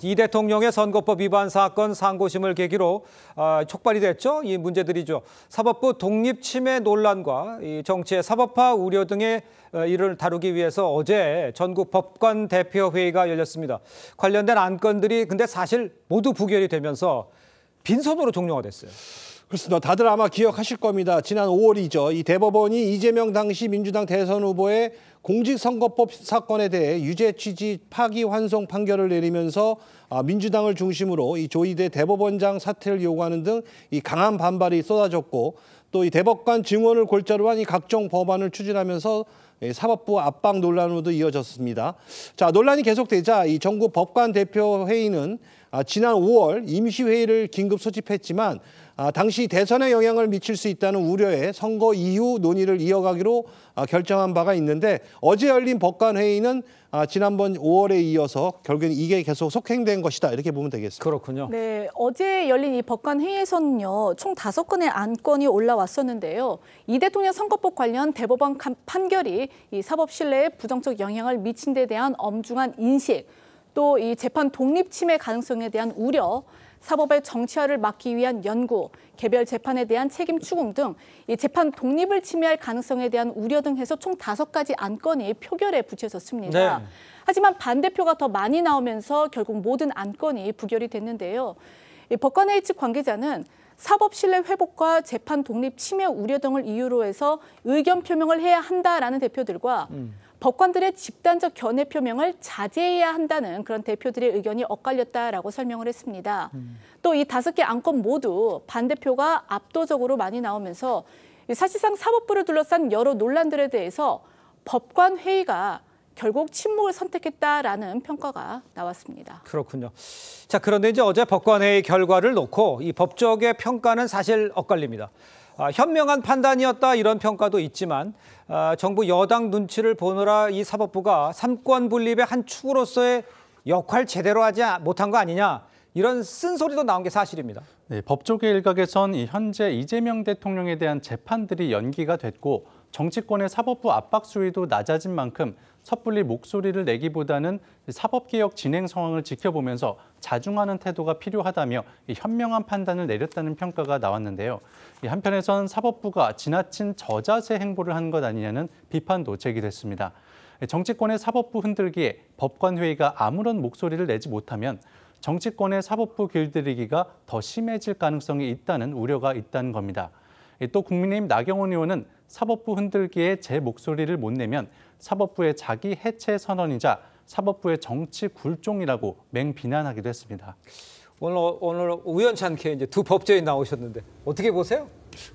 이 대통령의 선거법 위반 사건 상고심을 계기로 촉발이 됐죠. 이 문제들이죠. 사법부 독립 침해 논란과 이 정치의 사법화 우려 등의 이를 다루기 위해서 어제 전국 법관 대표 회의가 열렸습니다. 관련된 안건들이 근데 사실 모두 부결이 되면서 빈손으로 종료가 됐어요. 그렇습니다. 다들 아마 기억하실 겁니다. 지난 5월이죠. 이 대법원이 이재명 당시 민주당 대선 후보의 공직선거법 사건에 대해 유죄 취지 파기환송 판결을 내리면서 민주당을 중심으로 이 조희대 대법원장 사퇴를 요구하는 등 이 강한 반발이 쏟아졌고, 또 이 대법관 증언을 골자로 한 이 각종 법안을 추진하면서 사법부 압박 논란으로도 이어졌습니다. 자, 논란이 계속되자 이 전국 법관 대표 회의는 지난 5월 임시회의를 긴급 소집했지만 당시 대선에 영향을 미칠 수 있다는 우려에 선거 이후 논의를 이어가기로 결정한 바가 있는데, 어제 열린 법관회의는 지난번 5월에 이어서 결국엔 이게 계속 속행된 것이다, 이렇게 보면 되겠습니다. 그렇군요. 네, 어제 열린 이 법관회의에서는요, 총 5건의 안건이 올라왔었는데요. 이 대통령 선거법 관련 대법원 판결이 이 사법 신뢰에 부정적 영향을 미친 데 대한 엄중한 인식, 또 이 재판 독립 침해 가능성에 대한 우려, 사법의 정치화를 막기 위한 연구, 개별 재판에 대한 책임 추궁 등 이 재판 독립을 침해할 가능성에 대한 우려 등 해서 총 5가지 안건이 표결에 붙여졌습니다. 네. 하지만 반대표가 더 많이 나오면서 결국 모든 안건이 부결이 됐는데요. 이 법관회의 측 관계자는 사법 신뢰 회복과 재판 독립 침해 우려 등을 이유로 해서 의견 표명을 해야 한다라는 대표들과 법관들의 집단적 견해 표명을 자제해야 한다는 그런 대표들의 의견이 엇갈렸다라고 설명을 했습니다. 또 이 5개 안건 모두 반대표가 압도적으로 많이 나오면서 사실상 사법부를 둘러싼 여러 논란들에 대해서 법관 회의가 결국 침묵을 선택했다라는 평가가 나왔습니다. 그렇군요. 자, 그런데 이제 어제 법관회의 결과를 놓고 이 법조계 평가는 사실 엇갈립니다. 현명한 판단이었다, 이런 평가도 있지만 정부 여당 눈치를 보느라 이 사법부가 삼권 분립의 한 축으로서의 역할 제대로 하지 못한 거 아니냐, 이런 쓴소리도 나온 게 사실입니다. 네, 법조계 일각에선 이 현재 이재명 대통령에 대한 재판들이 연기가 됐고 정치권의 사법부 압박 수위도 낮아진 만큼 섣불리 목소리를 내기보다는 사법개혁 진행 상황을 지켜보면서 자중하는 태도가 필요하다며 현명한 판단을 내렸다는 평가가 나왔는데요. 한편에선 사법부가 지나친 저자세 행보를 한 것 아니냐는 비판도 제기됐습니다. 정치권의 사법부 흔들기에 법관회의가 아무런 목소리를 내지 못하면 정치권의 사법부 길들이기가 더 심해질 가능성이 있다는 우려가 있다는 겁니다. 또 국민의힘 나경원 의원은 사법부 흔들기에 제 목소리를 못 내면 사법부의 자기 해체 선언이자 사법부의 정치 굴종이라고 맹비난하기도 했습니다. 오늘 우연찮게 이제 두 법조인 나오셨는데 어떻게 보세요?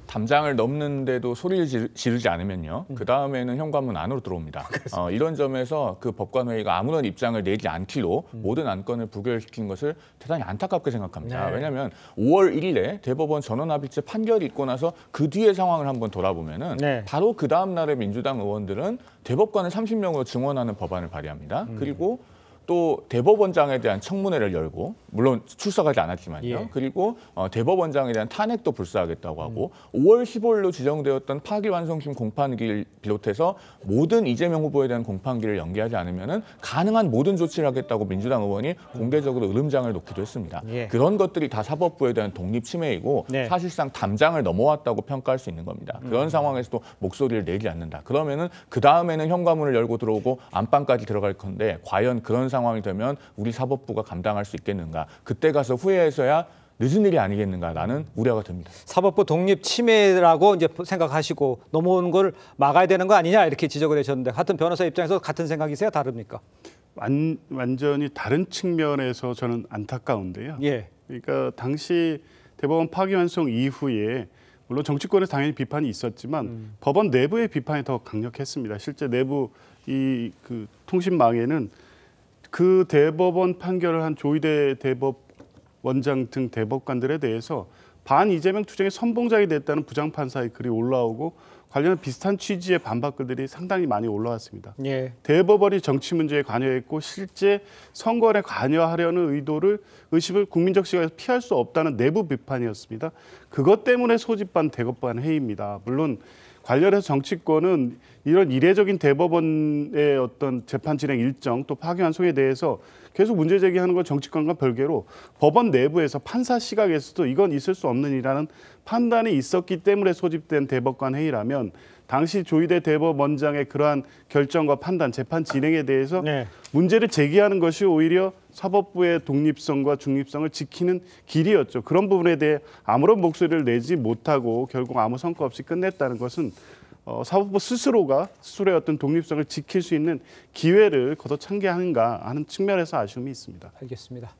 담장을 넘는데도 소리를 지르지 않으면요, 그 다음에는 현관문 안으로 들어옵니다. 이런 점에서 그 법관회의가 아무런 입장을 내지 않기로 모든 안건을 부결시킨 것을 대단히 안타깝게 생각합니다. 네. 왜냐하면 5월 1일에 대법원 전원합의체 판결이 있고 나서 그 뒤의 상황을 한번 돌아보면은 네. 바로 그 다음 날에 민주당 의원들은 대법관을 30명으로 증원하는 법안을 발의합니다. 그리고 또 대법원장에 대한 청문회를 열고, 물론 출석하지 않았지만요. 예. 그리고 대법원장에 대한 탄핵도 불사하겠다고 하고 5월 15일로 지정되었던 파기환송심 공판기를 비롯해서 모든 이재명 후보에 대한 공판기를 연기하지 않으면은 가능한 모든 조치를 하겠다고 민주당 의원이 공개적으로 으름장을 놓기도 했습니다. 예. 그런 것들이 다 사법부에 대한 독립 침해이고 네. 사실상 담장을 넘어왔다고 평가할 수 있는 겁니다. 그런 상황에서도 목소리를 내지 않는다. 그러면은 그 다음에는 현관문을 열고 들어오고 안방까지 들어갈 건데, 과연 그런 상황이 되면 우리 사법부가 감당할 수 있겠는가? 그때 가서 후회해서야 늦은 일이 아니겠는가라는 우려가 듭니다. 사법부 독립 침해라고 이제 생각하시고 넘어오는 걸 막아야 되는 거 아니냐, 이렇게 지적을 하셨는데, 같은 변호사 입장에서 같은 생각이세요? 다릅니까? 완전히 다른 측면에서 저는 안타까운데요. 예. 그러니까 당시 대법원 파기환송 이후에 물론 정치권에서 당연히 비판이 있었지만 법원 내부의 비판이 더 강력했습니다. 실제 내부 그 통신망에는 그 대법원 판결을 한 조희대 대법원장 등 대법관들에 대해서 반 이재명 투쟁의 선봉장이 됐다는 부장판사의 글이 올라오고 관련한 비슷한 취지의 반박글들이 상당히 많이 올라왔습니다. 예. 대법원이 정치 문제에 관여했고 실제 선거에 관여하려는 의식을 국민적 시각에서 피할 수 없다는 내부 비판이었습니다. 그것 때문에 소집한 대법관 회의입니다. 물론 관련해서 정치권은 이런 이례적인 대법원의 어떤 재판 진행 일정 또 파기환송에 대해서 계속 문제 제기하는 건 정치권과 별개로 법원 내부에서 판사 시각에서도 이건 있을 수 없는 일이라는 판단이 있었기 때문에 소집된 대법관 회의라면 당시 조희대 대법원장의 그러한 결정과 판단, 재판 진행에 대해서 문제를 제기하는 것이 오히려 사법부의 독립성과 중립성을 지키는 길이었죠. 그런 부분에 대해 아무런 목소리를 내지 못하고 결국 아무 성과 없이 끝냈다는 것은 사법부 스스로가 스스로의 어떤 독립성을 지킬 수 있는 기회를 걷어찬 게 아닌가 하는 측면에서 아쉬움이 있습니다. 알겠습니다.